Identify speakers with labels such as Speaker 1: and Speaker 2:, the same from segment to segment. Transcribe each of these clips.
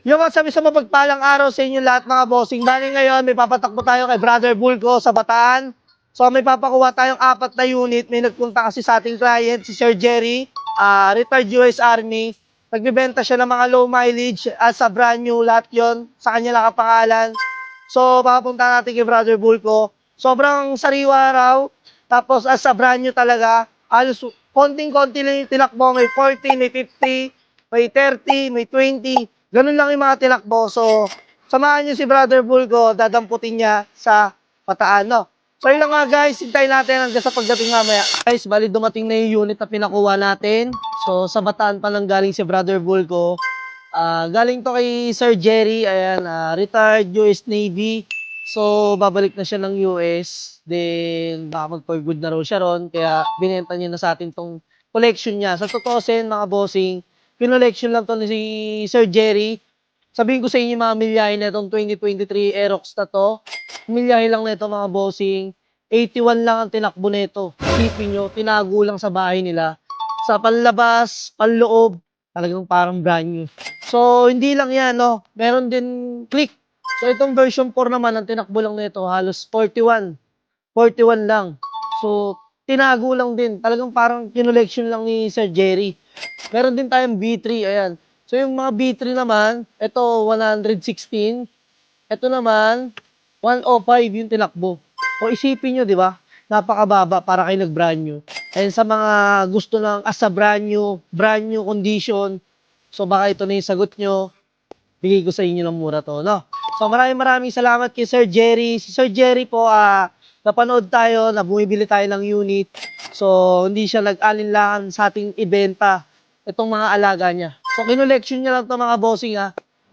Speaker 1: Yung sabi sa mapagpalang araw sa inyo lahat mga bossing. Bali ngayon, may papatakbo tayo kay Brother Bulco sa Bataan. So may papakuha tayong 4 na unit. May nagpunta kasi sa ating client, si Sir Jerry, retired US Army. Nagbibenta siya ng mga low mileage as a brand new lahat yun. Sa kanya lang kapangalan. So papunta natin kay Brother Bulco. Sobrang sariwa raw. Tapos as a brand new talaga. Halos konting-konti lang yung tinakbo. May 40, may 50, may 30, may 20. Ganun lang yung mga tinakbo. So, samahan nyo si Brother Bulgo, dadamputin niya sa Bataan, no? So, yun lang nga guys, hintayin natin hanggang sa pagdating mamaya. Guys, bali dumating na yung unit na pinakuha natin. So, sa Bataan pa lang galing si Brother Bulgo. Galing to kay Sir Jerry, ayan, retired US Navy. So, babalik na siya ng US. Then, baka mag-for good na raw siya ron. Kaya, binenta niya na sa atin tong collection niya. Sa totoo sen, mga bossing, pinolection lang to ni si Sir Jerry. Sabihin ko sa inyo mga milyahe na itong 2023 Aerox na to. Milyahe lang na ito mga bossing. 81 lang ang tinakbo na ito. Isipin nyo, tinago lang sa bahay nila. Sa panlabas, panloob, talagang parang brand new. So, hindi lang yan, no? Meron din click. So, itong version 4 naman, ang tinakbo lang nito halos 41. 41 lang. So, tinago lang din. Talagang parang kinolection lang ni Sir Jerry. Meron din tayong B3, ayan. So, yung mga B3 naman, ito 116. Ito naman, 105 yung tinakbo. O isipin nyo, di ba? Napakababa para kayo nag-brand new. And sa mga gusto ng as a brand new condition, so baka ito na yung sagot nyo, bigay ko sa inyo ng mura to, no? So maraming salamat kay Sir Jerry. Si Sir Jerry po, napanood tayo, na bumibili tayo ng unit. So hindi siya nag-alinlangan sa ating ibenta itong mga alaga niya. So kinulection niya lang to mga bossing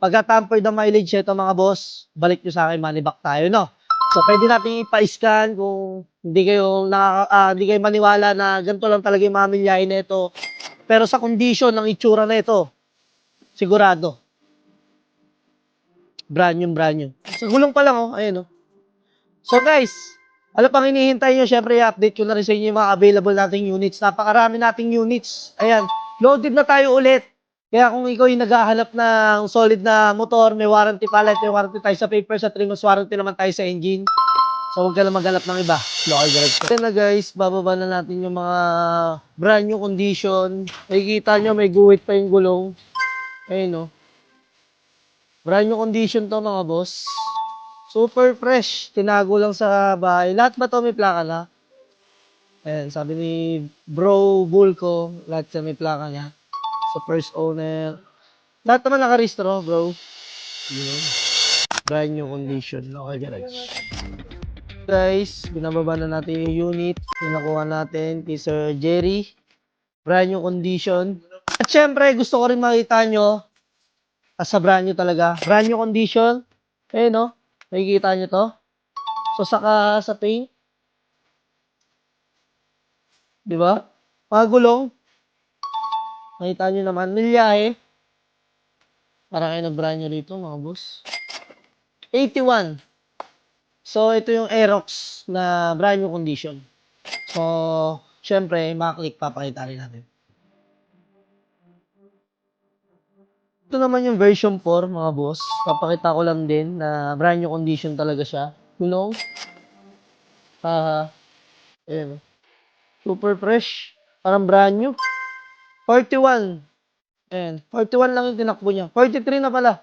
Speaker 1: Pagka-tampered the mileage ito mga boss, balik nyo sa akin, money back tayo, no? So pwede natin ipa-scan kung hindi kayo maniwala na ganito lang talaga yung mga milyahe na ito. Pero sa condition ng itsura na ito, sigurado. Brand new. Sa gulong pa lang, ayun, So guys, ano pang hinihintay nyo? Siyempre, i-update ko na rin sa inyo yung mga available nating units. Napakarami nating units. Ayan, loaded na tayo ulit. Kaya kung ikaw yung naghahanap ng solid na motor, may warranty pala, may warranty tayo sa papers at 3 months warranty naman tayo sa engine. So huwag ka na maghanap ng iba. Local garage. Ayan na guys, bababa na natin yung mga brand new condition. Makikita nyo, may guhit pa yung gulong. Ayun, brand new condition to mga boss. Super fresh. Tinago lang sa bahay. Lahat ba to may plaka na? Ayan, sabi ni Bro Bulco, lahat sa may plaka niya. Sa first owner. Lahat naman nakarehistro, bro. Yun. Brand new condition. Local garage. Guys, binababa na natin yung unit. Pinakuha natin kay Sir Jerry. Brand new condition. At syempre, gusto ko rin makita nyo sa brand new talaga. Brand new condition. Ayun, no? Nakikita nyo to? So, saka sa paint. Di ba? Mga gulong. Nakita nyo naman. Milyahe. Para kayo na brand new rito, mga boss. 81. So, ito yung Aerox na brand new condition. So, syempre, makaklik, papakita rin natin. Ito naman yung version 4, mga boss. Papakita ko lang din na brand new condition talaga siya. Gulong. Ayan. Super fresh. Parang brand new. 41. Ayan. 41 lang yung tinakbo niya. 43 na pala.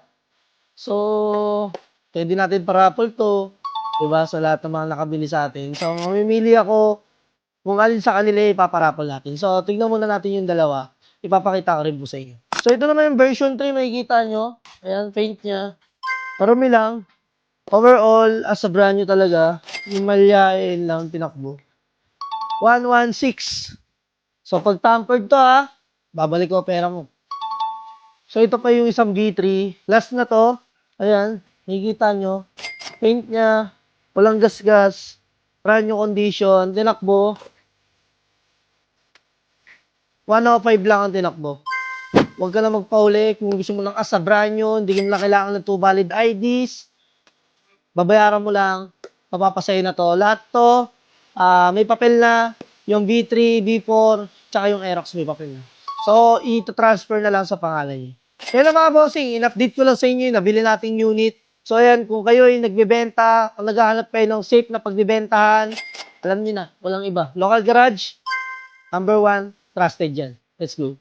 Speaker 1: So, pwede natin pa-raffle to. Diba? Sa lahat ng mga nakabili sa atin. So, mamimili ako kung alin sa kanila ipaparaffle natin. So, tignan muna natin yung dalawa. Ipapakita ko rin po sa inyo. So, ito naman yung version 3. Makikita nyo. Ayan, paint niya. Parami lang. Overall, as a brand new talaga. Yung malyain lang tinakbo. 116. So, pag tampered to babalik ko pera mo. So, ito pa yung isang B3. Last na to. Ayan, nakikita nyo. Paint niya. Walang gas-gas. Brand new condition. Tinakbo. 105 lang ang tinakbo. Huwag ka na magpauli. Kung gusto mo lang as a brand new, hindi mo lang kailangan ng 2 valid IDs. Babayaran mo lang. Mapapasayo na to. Lahat to, may papel na. Yung B3, B4, tsaka yung Aerox may papel na. So, i-transfer na lang sa pangalan niya. Yan lang mga bossing, in-update ko lang sa inyo yung nabili nating unit. So ayan, kung kayo ay nagbebenta, kung naghahanap kayo ng safe na pagbibentahan, alam niyo na, walang iba. Local Garage, number 1, trusted yan. Let's go.